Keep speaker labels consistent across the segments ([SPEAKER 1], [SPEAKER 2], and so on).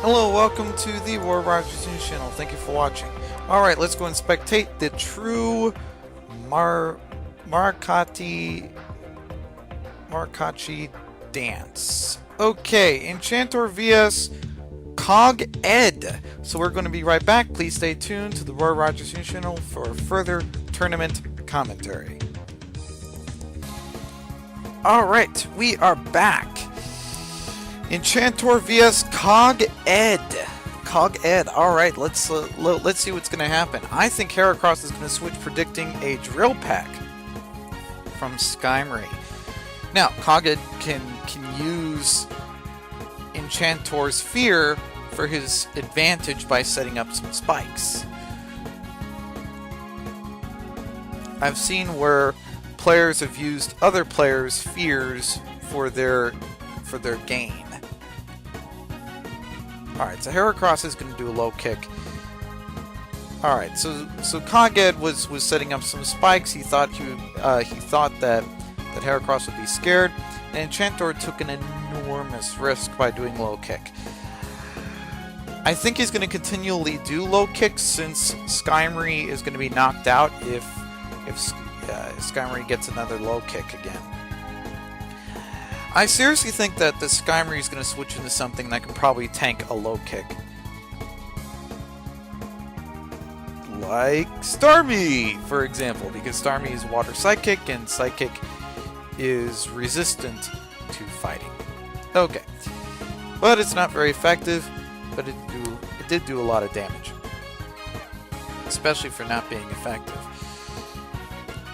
[SPEAKER 1] Hello, welcome to the War Rogers News channel. Thank you for watching. Alright, let's go and spectate the true Mariachi dance. Okay, Enchantor vs. Cog Ed. So we're going to be right back. Please stay tuned to the War Rogers News channel for further tournament commentary. Alright, we are back. Enchantor vs. Cog Ed. Cog Ed. Alright, let's see what's going to happen. I think Heracross is going to switch, predicting a drill pack from Skymery. Now, Cog Ed can use Enchantor's fear for his advantage by setting up some spikes. I've seen where players have used other players' fears for their gain. Alright, so Heracross is going to do a low kick. Alright, so Cog Ed was setting up some spikes. He thought that Heracross would be scared, and Enchantor took an enormous risk by doing low kick. I think he's going to continually do low kicks since Skymery is going to be knocked out if Skymery gets another low kick again. I seriously think that the Skymery is going to switch into something that can probably tank a low kick. Like Starmie, for example, because Starmie is Water Psychic, and Psychic is resistant to fighting. Okay. But it's not very effective, but it did do a lot of damage. Especially for not being effective.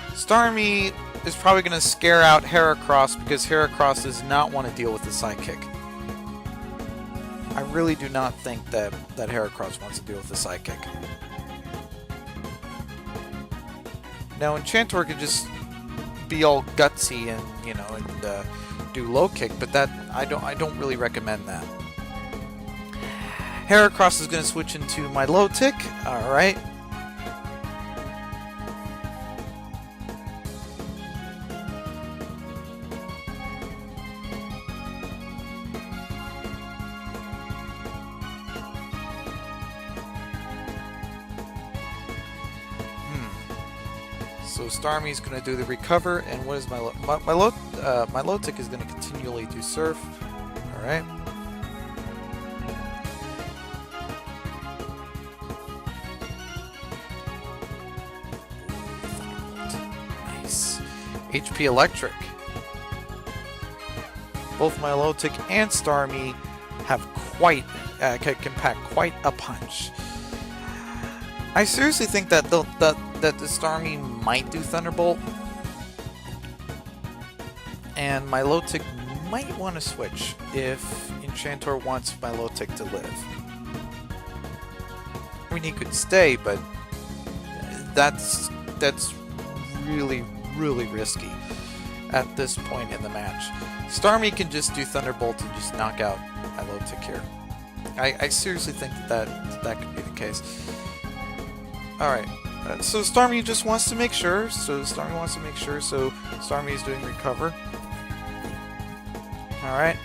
[SPEAKER 1] Starmie is probably going to scare out Heracross because Heracross does not want to deal with the Psychic. I really do not think that Heracross wants to deal with the Psychic. Now Enchantor could just be all gutsy and do low kick, but that I don't really recommend that. Heracross is going to switch into my low tick. All right. So Starmie's going to do the recover, and what is my low tick is going to continually do surf. All right. Nice. HP Electric. Both my low tick and Starmie have can pack quite a punch. I seriously think that the Starmie might do Thunderbolt, and my low tick might want to switch if Enchantor wants my low tick to live. I mean, he could stay, but that's really risky at this point in the match. Starmie can just do Thunderbolt and just knock out my low tick here. I seriously think that could be the case. Alright, so Starmie just wants to make sure, so Starmie is doing recover. Alright.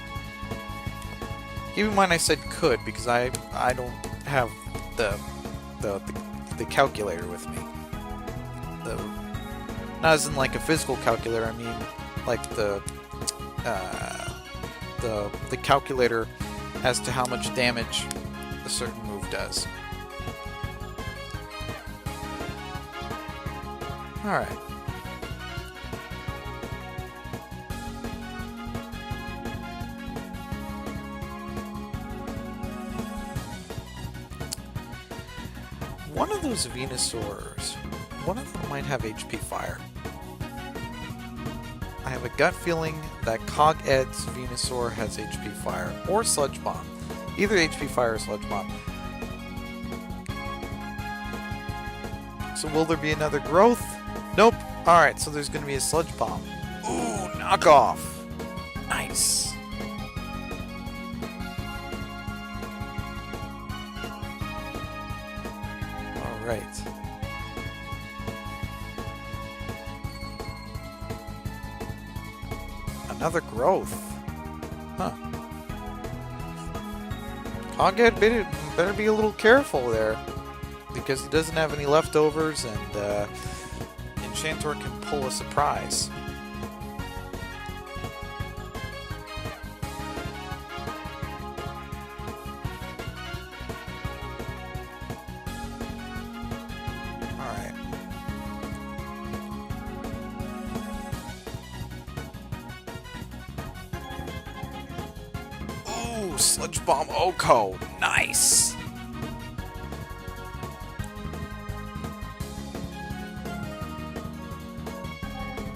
[SPEAKER 1] Keep in mind I said could, because I don't have the calculator with me. Not as in like a physical calculator, I mean like the calculator as to how much damage a certain move does. Alright. One of those Venusaurs, one of them might have HP Fire. I have a gut feeling that Cog Ed's Venusaur has HP Fire, or Sludge Bomb. Either HP Fire or Sludge Bomb. So will there be another growth? Nope. Alright, so there's going to be a Sludge Bomb. Ooh, knockoff. Nice. Alright. Another growth. Huh. Coghead better be a little careful there, because he doesn't have any leftovers, and Enchantor can pull a surprise. Alright. Oh, Sludge Bomb Oko. Nice.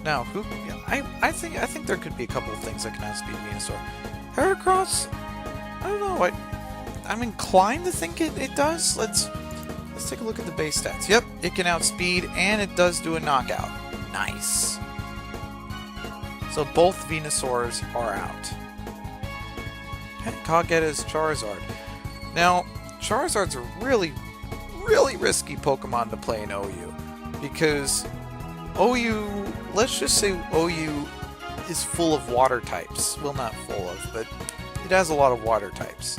[SPEAKER 1] Now, who? Yeah, I think there could be a couple of things that can outspeed Venusaur. Heracross? I don't know. I'm inclined to think it does. Let's take a look at the base stats. Yep, it can outspeed and it does do a knockout. Nice. So both Venusaurs are out. And Coghead is Charizard. Now, Charizard's a really risky Pokemon to play in OU, because OU, let's just say OU is full of water types. Well, not full of, but it has a lot of water types.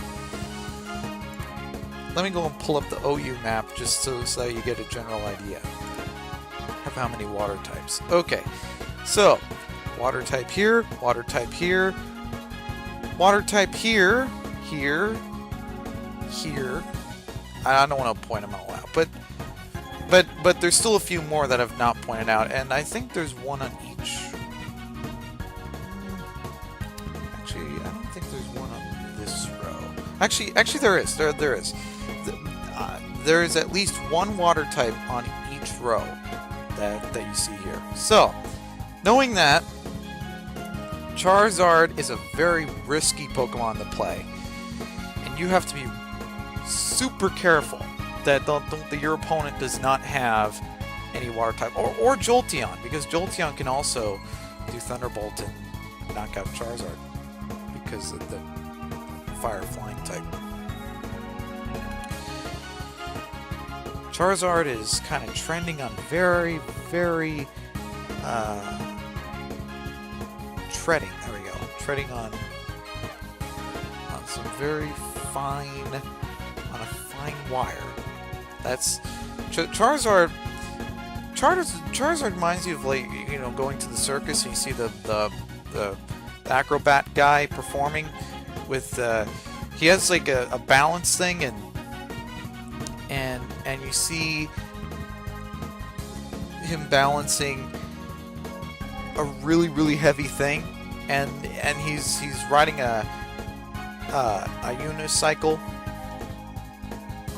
[SPEAKER 1] Let me go and pull up the OU map just so that you get a general idea of how many water types. Okay, so water type here, water type here, water type here, here, here. I don't want to point them all out, but there's still a few more that I've not pointed out, and I think there's one on each. Actually, I don't think there's one on this row. Actually, there is. There is. There is at least one water type on each row that you see here. So, knowing that, Charizard is a very risky Pokemon to play, and you have to be super careful that your opponent does not have any water type, or Jolteon, because Jolteon can also do Thunderbolt and knock out Charizard because of the fire flying type. Charizard is kind of trending on very treading. There we go. Treading on some very fine, on a fine wire. That's Charizard. Charizard reminds you of, like, you know, going to the circus and you see the acrobat guy performing with he has like a balance thing, and you see him balancing a really heavy thing, and he's riding a unicycle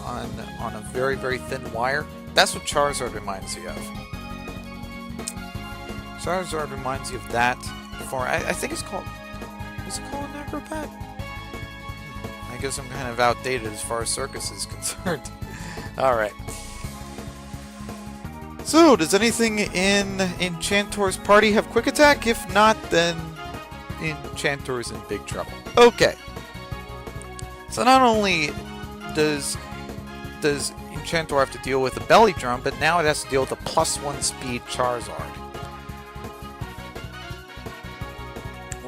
[SPEAKER 1] on a very thin wire. That's what Charizard reminds you of. Charizard reminds you of that. I think it's called. Is it called an acrobat? I guess I'm kind of outdated as far as circus is concerned. Alright. So, does anything in Enchantor's party have Quick Attack? If not, then Enchantor is in big trouble. Okay. So not only does Enchantor have to deal with a Belly Drum, but now it has to deal with a +1 speed Charizard.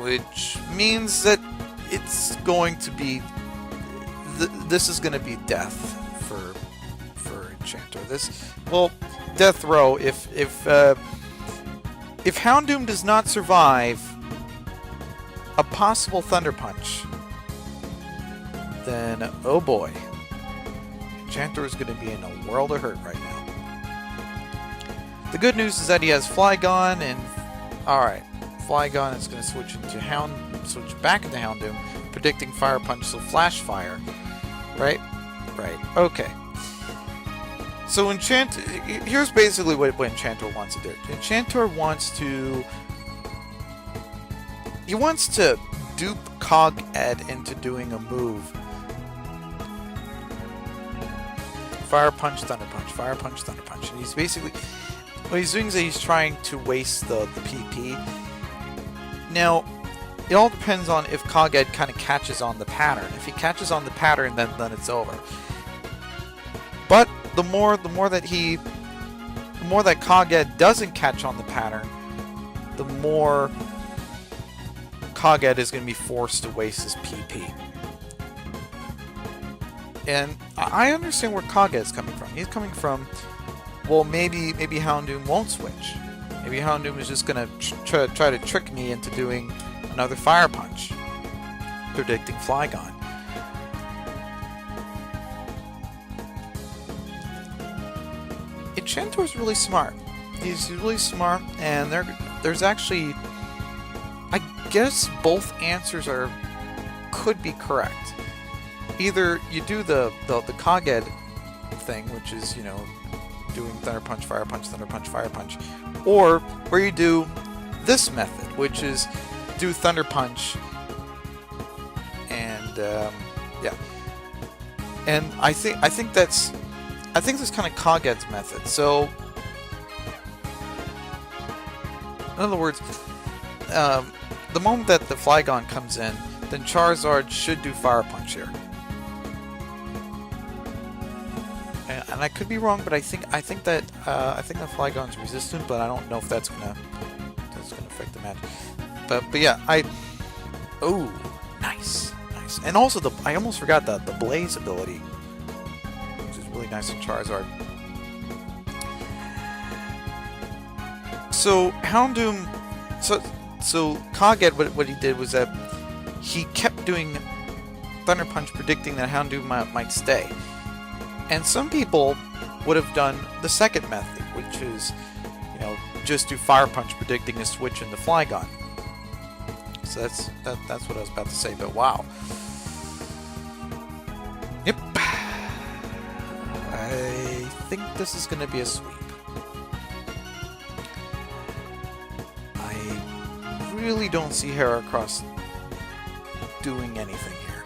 [SPEAKER 1] Which means that it's going to be... this is going to be death for Enchantor. Well, death row. If Houndoom does not survive a possible Thunder Punch, then oh boy, Enchantor is going to be in a world of hurt right now. The good news is that he has Flygon, and alright, Flygon is going to switch back into Houndoom, predicting Fire Punch, so Flash Fire. Right? Right. Okay. So here's basically what Enchantor wants to do. Enchantor wants to... he wants to dupe Coghead into doing a move. Fire Punch, Thunder Punch, Fire Punch, Thunder Punch. And he's basically... what he's doing is that he's trying to waste the PP. Now, it all depends on if Coghead kind of catches on the pattern. If he catches on the pattern, then it's over. But the more that Coghead doesn't catch on the pattern, the more Coghead is going to be forced to waste his PP. And I understand where Kage is coming from. He's coming from, well, maybe Houndoom won't switch. Maybe Houndoom is just gonna try to trick me into doing another Fire Punch, predicting Flygon. Enchantor's really smart. He's really smart, and there's actually, I guess both answers could be correct. Either you do the Kage thing, which is, you know, doing Thunder Punch, Fire Punch, Thunder Punch, Fire Punch, or where you do this method, which is do Thunder Punch, and yeah, and I think that's kind of Kage's method. So, in other words, the moment that the Flygon comes in, then Charizard should do Fire Punch here. And I could be wrong, but I think that Flygon's resistant, but I don't know if that's gonna affect the match. But yeah, oh, nice. And also I almost forgot the Blaze ability, which is really nice in Charizard. So Houndoom, so Kage, what he did was that he kept doing Thunder Punch, predicting that Houndoom might stay. And some people would have done the second method, which is, you know, just do Fire Punch, predicting a switch into Flygon. So that's what I was about to say. But wow, yep, I think this is going to be a sweep. I really don't see Heracross doing anything here.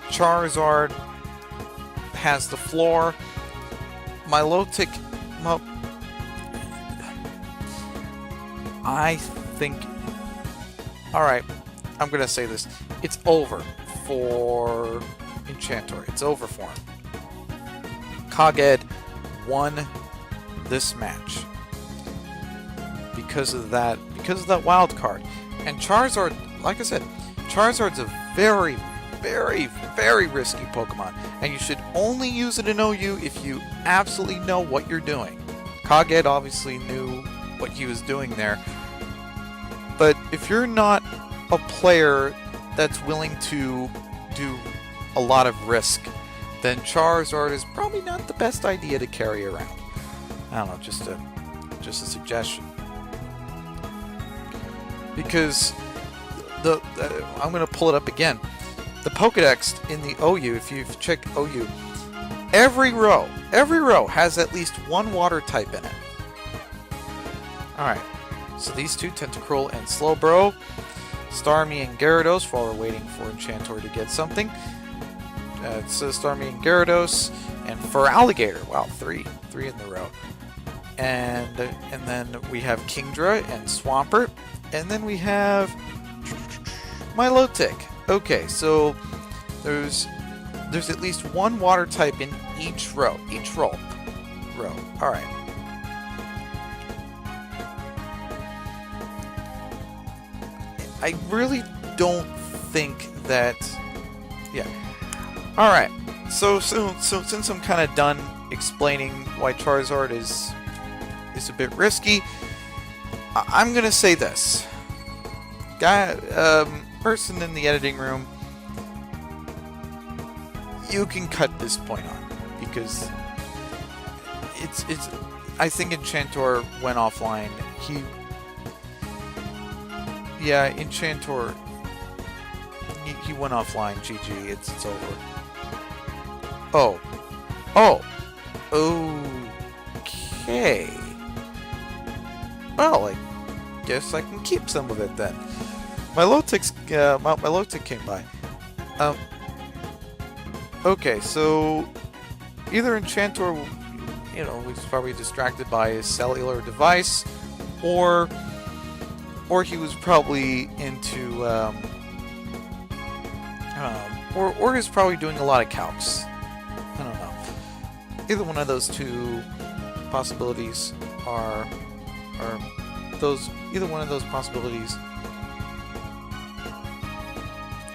[SPEAKER 1] Charizard has the floor. Milotic, well, I think, alright, I'm gonna say this, it's over for Enchantor. It's over for him. Kage won this match because of that wild card. And Charizard, like I said, Charizard's a very, very, very risky Pokemon, and you should only use it in OU if you absolutely know what you're doing. Kage obviously knew what he was doing there, but if you're not a player that's willing to do a lot of risk, then Charizard is probably not the best idea to carry around. I don't know, just a suggestion. Because I'm going to pull it up again. The Pokedex in the OU, if you check OU, every row has at least one water type in it. Alright, so these two, Tentacruel and Slowbro, Starmie and Gyarados, while we're waiting for Enchantor to get something. It says Starmie and Gyarados, and Feraligatr, wow, three in the row. And then we have Kingdra and Swampert, and then we have Milotic. Okay, so there's at least one water type in each row. All right. I really don't think that. Yeah. All right. So since I'm kind of done explaining why Charizard is a bit risky, I'm gonna say this. Person in the editing room, you can cut this point on, because it's I think Enchantor went offline. Enchantor he went offline. GG, it's over. Okay. Well, I guess I can keep some of it then. Milotic came by. Okay, so either Enchantor, was probably distracted by his cellular device, or he was probably into, or he's probably doing a lot of calcs. I don't know. Either one of those two possibilities either one of those possibilities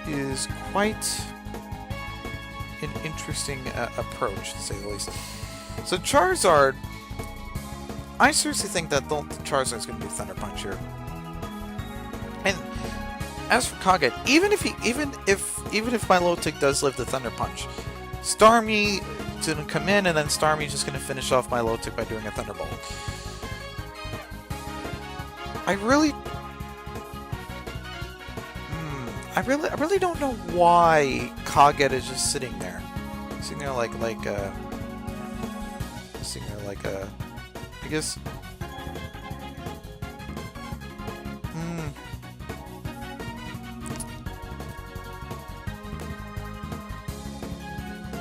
[SPEAKER 1] is quite an interesting approach, to say the least. So Charizard, I seriously think that Charizard's going to do Thunder Punch here. And as for Kage, even if my low tick does live the Thunder Punch, Starmie is going to come in, and then Starmie's just going to finish off my low tick by doing a Thunderbolt. I really don't know why Kage is just sitting there. Sitting there like I guess.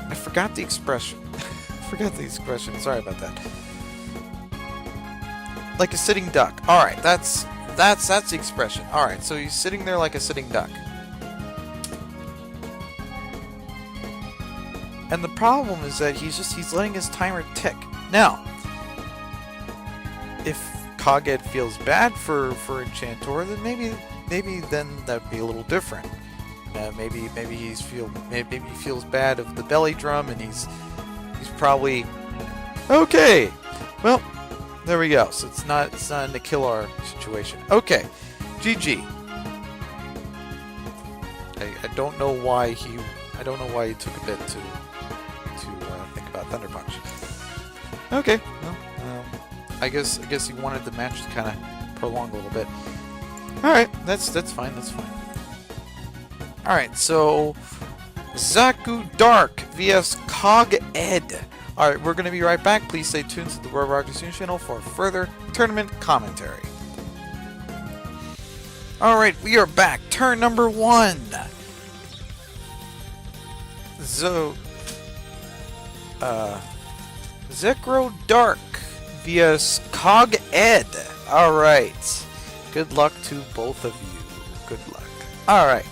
[SPEAKER 1] I forgot the expression. Sorry about that. Like a sitting duck. All right, that's the expression. All right, so he's sitting there like a sitting duck. And the problem is that he's letting his timer tick. Now, if Kage feels bad for Enchantor, then maybe then that'd be a little different. Maybe he feels bad of the belly drum, and he's probably okay. Well, there we go. So it's not in the Killar situation. Okay, GG. I don't know why he took a bit to think about Thunder Punch. Okay, well, I guess he wanted the match to kind of prolong a little bit. All right, that's fine. That's fine. All right, so Zaku Dark vs Cog Ed. All right, we're going to be right back. Please stay tuned to the World Rockers News channel for further tournament commentary. All right, we are back. Turn number 1. Zekro Dark vs Cog Ed. All right. Good luck to both of you. Good luck. All right.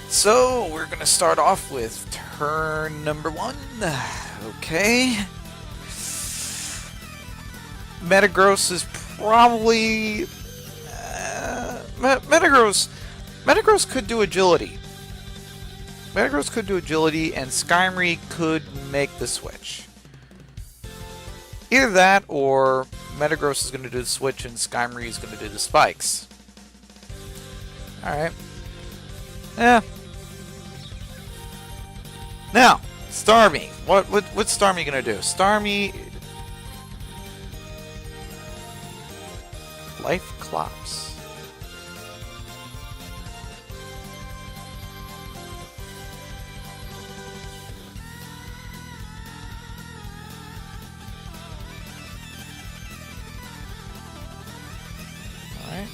[SPEAKER 1] So we're gonna start off with turn number 1. Okay. Metagross is probably Metagross could do agility. Metagross could do agility, and Skyrim could make the switch. Either that, or Metagross is going to do the switch, and Skyrim is going to do the spikes. Alright. Yeah. Now, Starmie. What's Starmie going to do? Starmie... Life Clops. Alright.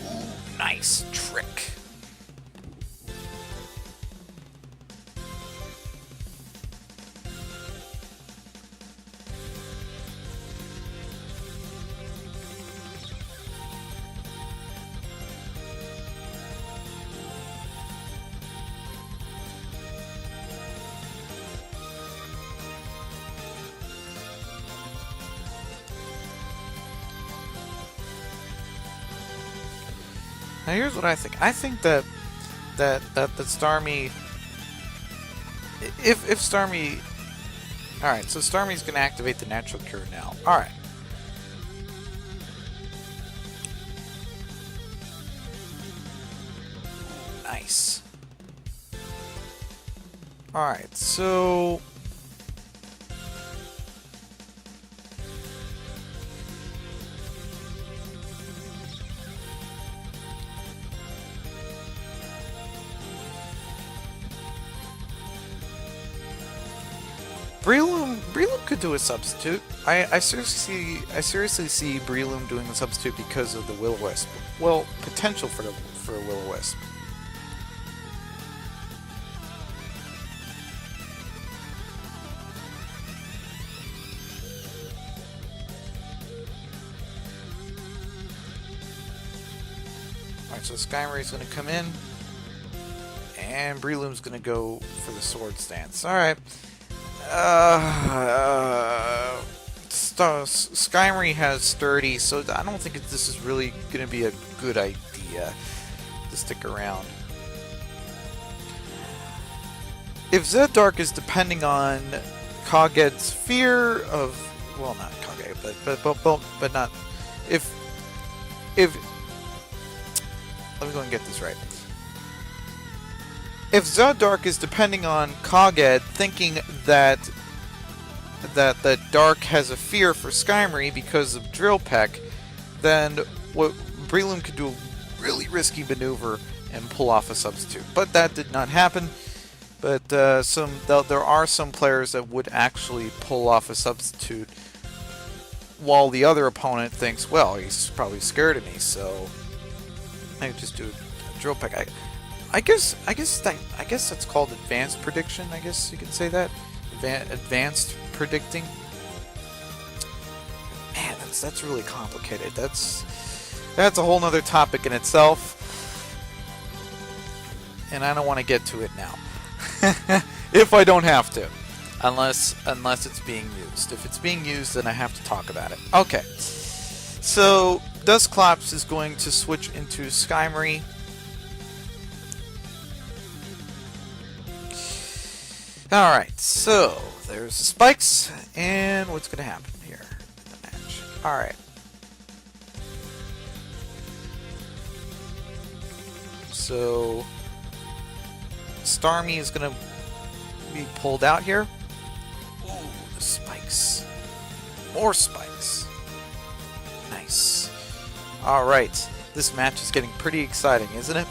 [SPEAKER 1] Ooh, nice trick. Now here's what I think. I think that Starmie, if Starmie, all right. So Starmie's gonna activate the Natural Cure now. All right. Nice. All right. So. Breloom could do a substitute. I seriously see Breloom doing the substitute because of the Will-O-Wisp. Well, potential for a Will-O-Wisp. Alright, so Skyray's gonna come in, and Breloom's gonna go for the Sword Stance. Alright. Skyrim has sturdy, so I don't think this is really going to be a good idea to stick around. If Zeddark is depending on Koged's fear of, well, not Koged, but not if let me go and get this right. If Zeddark is depending on Koged thinking that the Dark has a fear for Skymri because of Drillpeck, then what Breloom could do a really risky maneuver and pull off a substitute. But that did not happen. But there are some players that would actually pull off a substitute, while the other opponent thinks, well, he's probably scared of me, so I could just do a Drillpeck. I guess that's called advanced prediction. I guess you could say that. Advanced predicting. Man, that's really complicated. That's a whole nother topic in itself, and I don't want to get to it now. If I don't have to, unless it's being used. If it's being used, then I have to talk about it. Okay, so Dusclops is going to switch into Skymri. Alright, so there's the spikes, and what's going to happen here in the match? Alright. So Starmie is going to be pulled out here. Ooh, the spikes. More spikes. Nice. Alright, this match is getting pretty exciting, isn't it?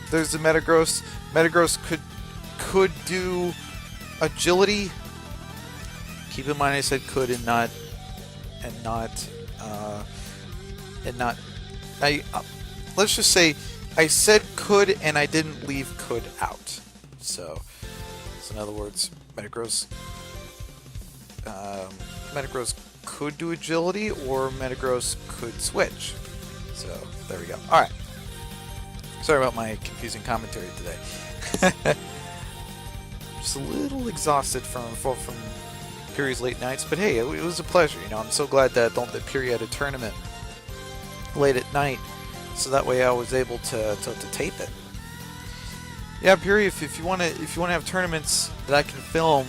[SPEAKER 1] There's the Metagross. Metagross could do agility. Keep in mind I said could and not. Let's just say I said could and I didn't leave could out. So in other words, Metagross could do agility, or Metagross could switch. So there we go. All right. Sorry about my confusing commentary today. Just a little exhausted from Piri's late nights, but hey, it was a pleasure. You know, I'm so glad that Piri had a tournament late at night, so that way I was able to tape it. Yeah, Piri, if you want to have tournaments that I can film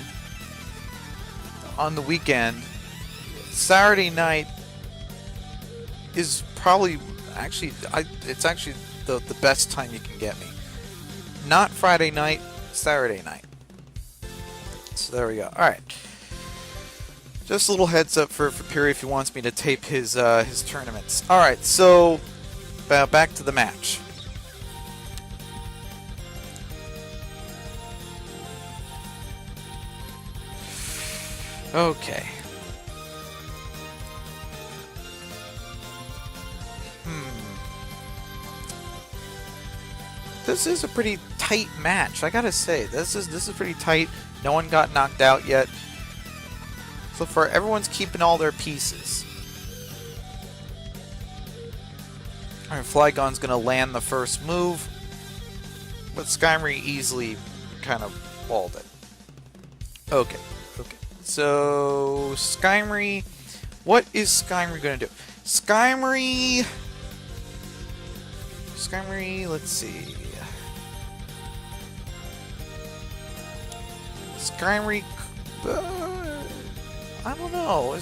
[SPEAKER 1] on the weekend, Saturday night is probably it's actually the best time you can get me. Not Friday night, Saturday night. So there we go. Alright. Just a little heads up for Piri if he wants me to tape his tournaments. Alright, so back to the match. Okay. This is a pretty tight match, I gotta say. This is pretty tight. No one got knocked out yet. So far, everyone's keeping all their pieces. Alright, Flygon's gonna land the first move, but Skymri easily kind of walled it. Okay. So Skymri, what is Skymri gonna do? Skymri, let's see. Skymri, I don't know.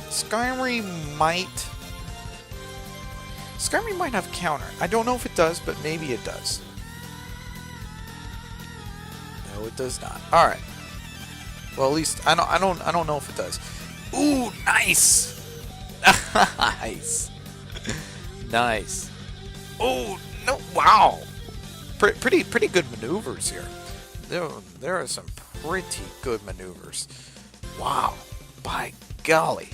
[SPEAKER 1] Skymri might have counter. I don't know if it does, but maybe it does. No, it does not. All right. Well, at least I don't know if it does. Ooh, nice. Nice. Nice. Oh no! Wow. Pretty good maneuvers here. There are some pretty good maneuvers. Wow. By golly.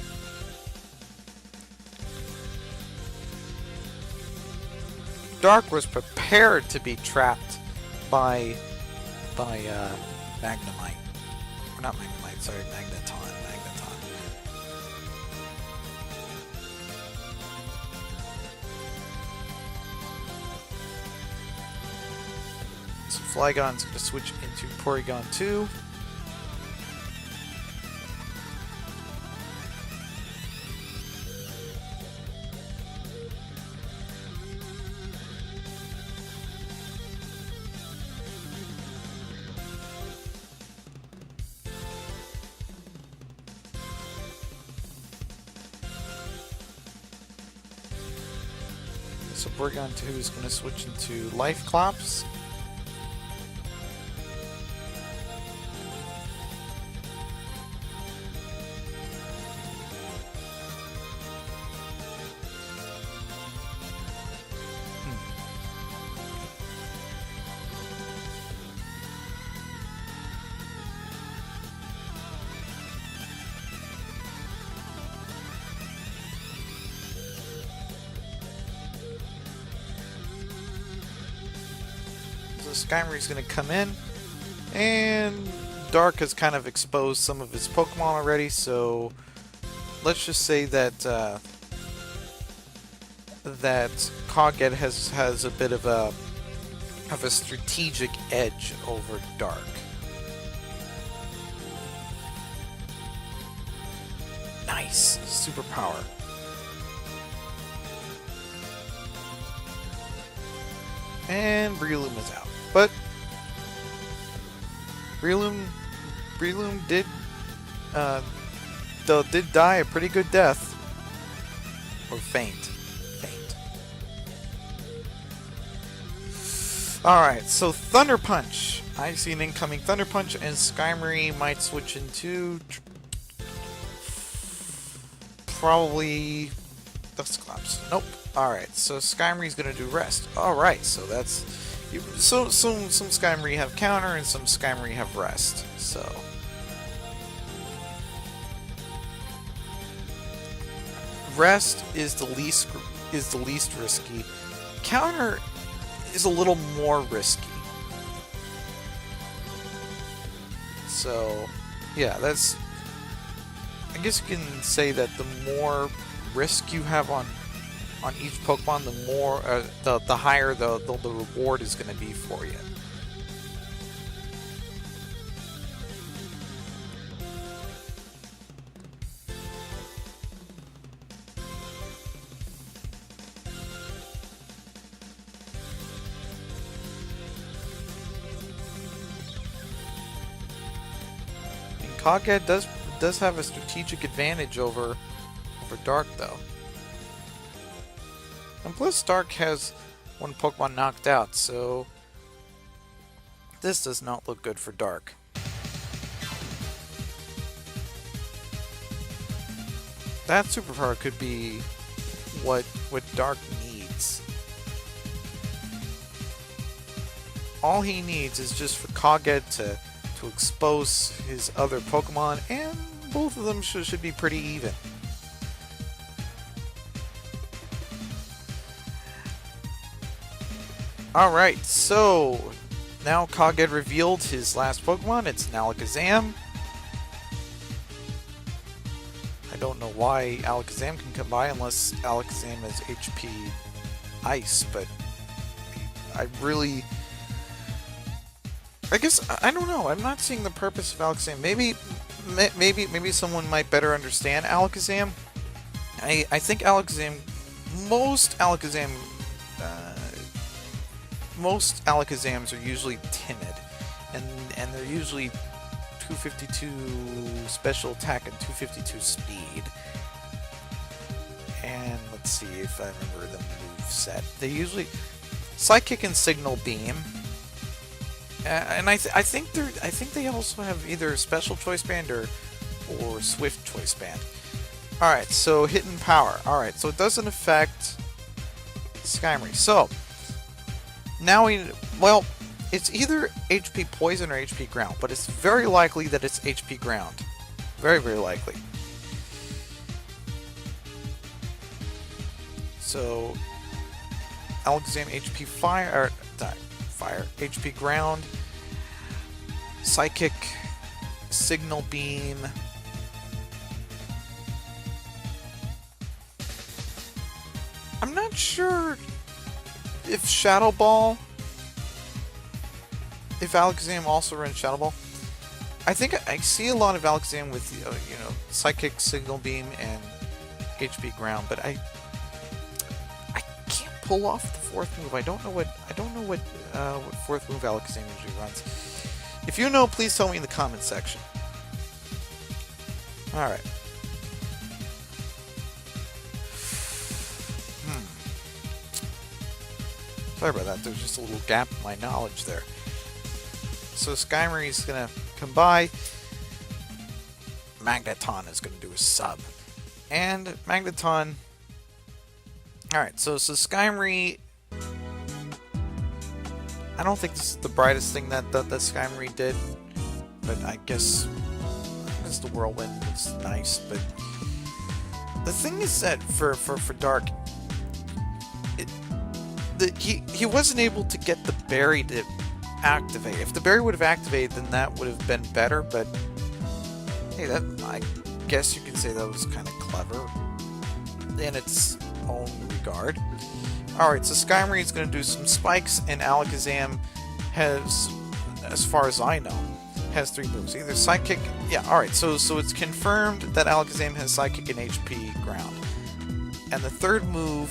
[SPEAKER 1] Dark was prepared to be trapped by Magnemite. Or not Magnemite, sorry, Magneton. So Flygon's going to switch into Porygon 2. So Porygon 2 is going to switch into Life Clops. So Skymary's going to come in, and Dark has kind of exposed some of his Pokemon already, so let's just say that that Cogget has a bit of a strategic edge over Dark. Nice superpower. And Breloom is out. But Breloom did did die a pretty good death. Or faint. Alright, so Thunder Punch. I see an incoming Thunder Punch, and Skymary might switch into probably Dusclops. Nope. Alright, so Skymary's gonna do Rest. Alright, so that's... So some Skymary have Counter, and some Skymary have Rest. So... Rest is the least risky. Counter is a little more risky. So, yeah, that's... I guess you can say that the more risk you have on each Pokemon, the more the higher the reward is going to be for you. And Cogget does have a strategic advantage over Dark, though. And plus, Dark has one Pokemon knocked out, so this does not look good for Dark. That superpower could be what Dark needs. All he needs is just for Cogget to expose his other Pokemon, and both of them should be pretty even. Alright, so now Cogget revealed his last Pokemon. It's an Alakazam. I don't know why Alakazam can come by unless Alakazam is HP Ice, but I guess, I don't know. I'm not seeing the purpose of Alakazam. Maybe someone might better understand Alakazam. I think most Alakazams are usually timid, and they're usually 252 special attack and 252 speed. And let's see if I remember the move set. They usually Psychic and Signal Beam, and I think they also have either Special Choice Band or Swift Choice Band. All right, so Hidden Power. All right, so it doesn't affect Skymary. So now it's either HP Poison or HP Ground, but it's very likely that it's HP Ground. Very, very likely. So Alakazam HP Fire, HP Ground, Psychic, Signal Beam. I'm not sure if Shadow Ball, if Alakazam also runs Shadow Ball. I think I see a lot of Alakazam with Psychic, Signal Beam, and HP Ground, but I can't pull off the fourth move. I don't know what fourth move Alakazam usually runs. If you know, please tell me in the comments section. All right. Sorry about that. There's just a little gap in my knowledge there. So Sky is going to come by. Magneton is going to do a sub. And Magneton... Alright, so Sky I don't think this is the brightest thing that Sky did. But I guess it's the Whirlwind. It's nice, but... The thing is that for Dark... He wasn't able to get the berry to activate. If the berry would have activated, then that would have been better, but hey, I guess you could say that was kind of clever in its own regard. Alright, so Sky is going to do some spikes, and Alakazam has, as far as I know, has 3 moves. Either Sidekick... Yeah, alright, so it's confirmed that Alakazam has Sidekick and HP Ground. And the third move...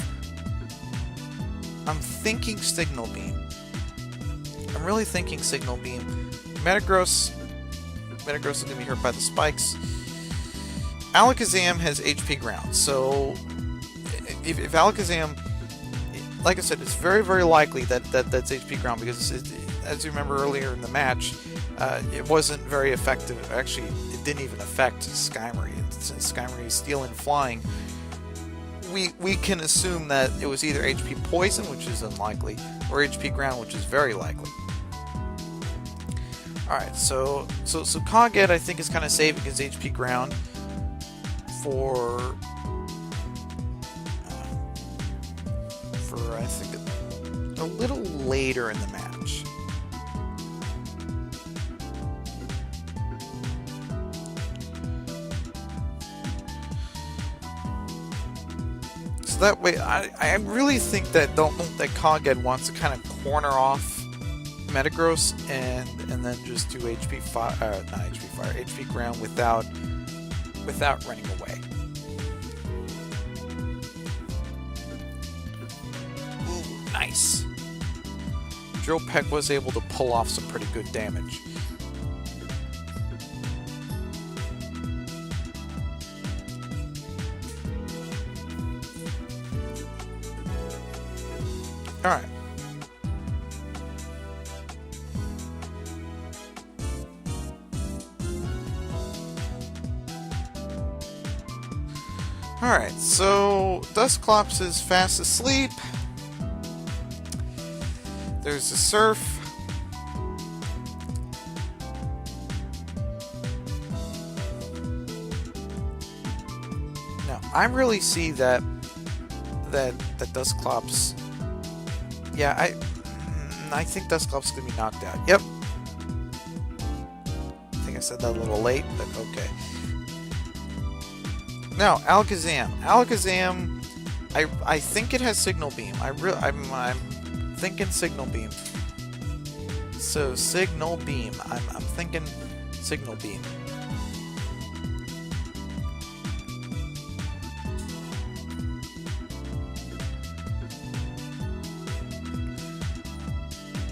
[SPEAKER 1] I'm thinking Signal Beam. I'm really thinking Signal Beam. Metagross is going to be hurt by the spikes. Alakazam has HP Ground, so if Alakazam, like I said, it's very, very likely that's HP Ground, because as you remember earlier in the match, it wasn't very effective. Actually, it didn't even affect Skymarie. Since Skymarie is Steel and Flying, we can assume that it was either HP Poison, which is unlikely, or HP Ground, which is very likely. Alright, so Coghead, I think, is kind of saving his HP Ground for I think a little later in the match. So that way, I really think that Coghead wants to kind of corner off Metagross and then just do HP Fire, not HP Fire, HP Ground without running away. Ooh, nice. Drill Peck was able to pull off some pretty good damage. Alright. Alright, so Dusclops is fast asleep. There's the Surf. Now, I really see that Dusclops... Yeah, I think Dusclops is going to be knocked out. Yep. I think I said that a little late, but okay. Now, Alakazam. Alakazam, I think it has Signal Beam. I'm thinking Signal Beam. So, Signal Beam. I'm thinking Signal Beam.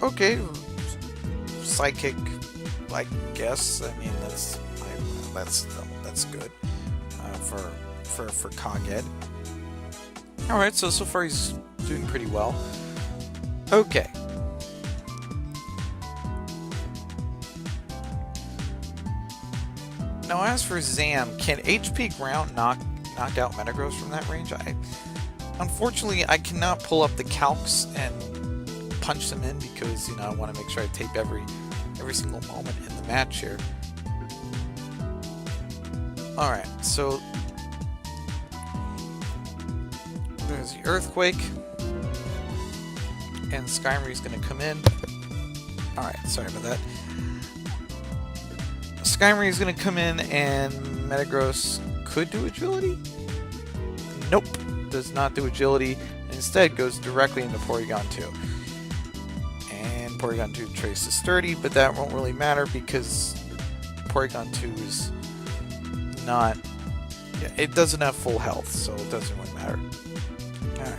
[SPEAKER 1] Okay, Psychic, I guess. I mean, that's good for Coghead. All right, so far he's doing pretty well. Okay. Now, as for Zam, can HP Ground knock out Metagross from that range? Unfortunately, I cannot pull up the calcs and punch them in because, you know, I want to make sure I tape every single moment in the match here. Alright, so there's the Earthquake, and Skymarie's going to come in. Alright, sorry about that. Skymarie's going to come in, and Metagross could do Agility? Nope, does not do Agility, and instead goes directly into Porygon 2. Porygon 2 trace is sturdy, but that won't really matter because Porygon 2 is not... Yeah, it doesn't have full health, so it doesn't really matter. Alright.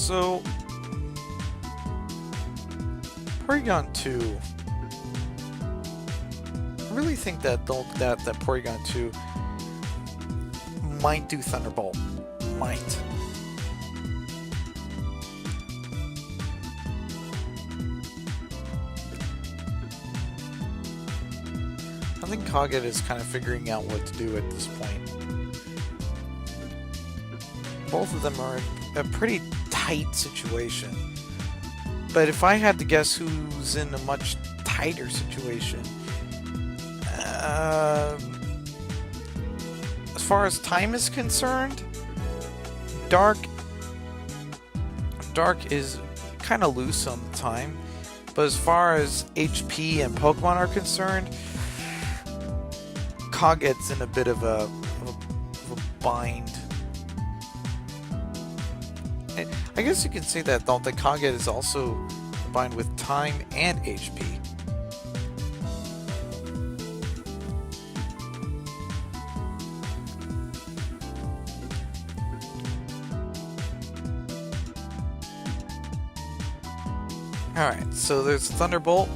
[SPEAKER 1] So, Porygon 2. I really think that Porygon 2 might do Thunderbolt. Might. I think Kaged is kind of figuring out what to do at this point. Both of them are in a pretty tight situation. But if I had to guess who's in a much tighter situation, as far as time is concerned, Dark is kind of loose on the time. But as far as HP and Pokemon are concerned, Kaged's in a bit of a bind. I guess you can say that Kaged is also combined with time and HP. Alright, so there's Thunderbolt.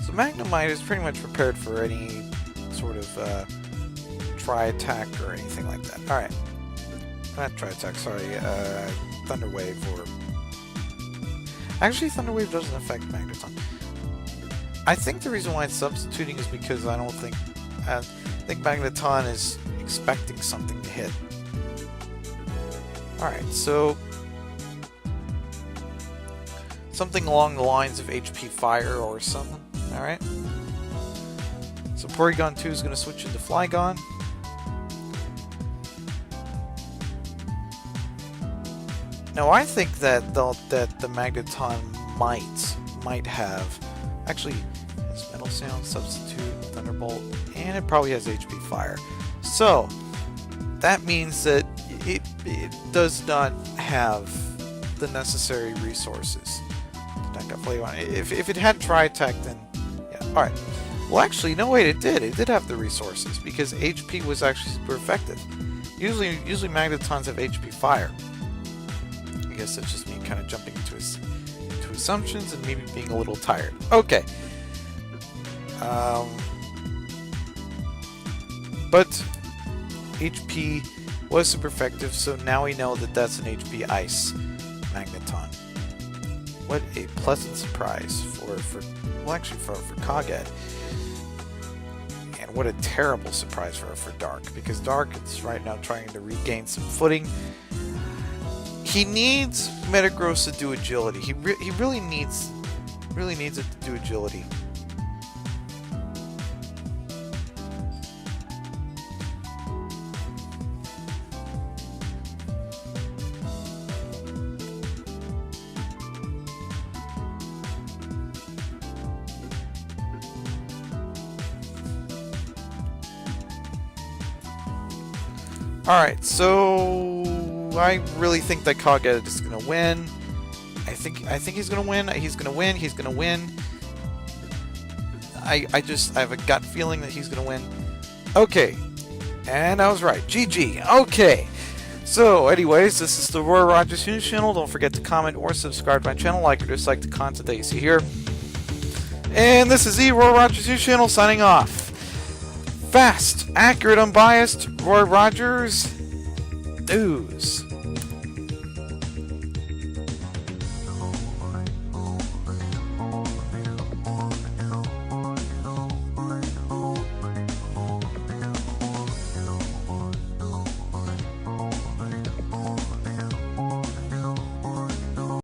[SPEAKER 1] So Magnemite is pretty much prepared for any sort of tri-attack or anything like that. Alright. Not tri-attack, sorry. Thunder Wave or... Actually, Thunder Wave doesn't affect Magneton. I think the reason why it's substituting is because I think Magneton is expecting something to hit. Alright, so... something along the lines of HP Fire or something. Alright. So Porygon 2 is going to switch into Flygon. Now I think that the Magneton might have... Actually, it's Metal Sound, Substitute, Thunderbolt, and it probably has HP Fire. So, that means that it does not have the necessary resources to deck up Flygon. If it had Tri-Attack, then yeah. Alright. Well, actually, no, wait, it did. It did have the resources, because HP was actually super effective. Usually Magnetons have HP Fire. I guess that's just me kind of jumping into assumptions and maybe being a little tired. Okay. But HP was super effective, so now we know that that's an HP Ice Magneton. What a pleasant surprise for Kaged. And what a terrible surprise for Dark, because Dark is right now trying to regain some footing. He needs Metagross to do agility. He really needs it to do agility. Alright, so I really think that Kaged is gonna win. I think he's gonna win. He's gonna win. I have a gut feeling that he's gonna win. Okay. And I was right. GG. Okay. So, anyways, this is the Roy Rogers News channel. Don't forget to comment or subscribe to my channel, like or dislike the content that you see here. And this is the Roy Rogers News channel signing off. Fast, accurate, unbiased, Roy Rogers News.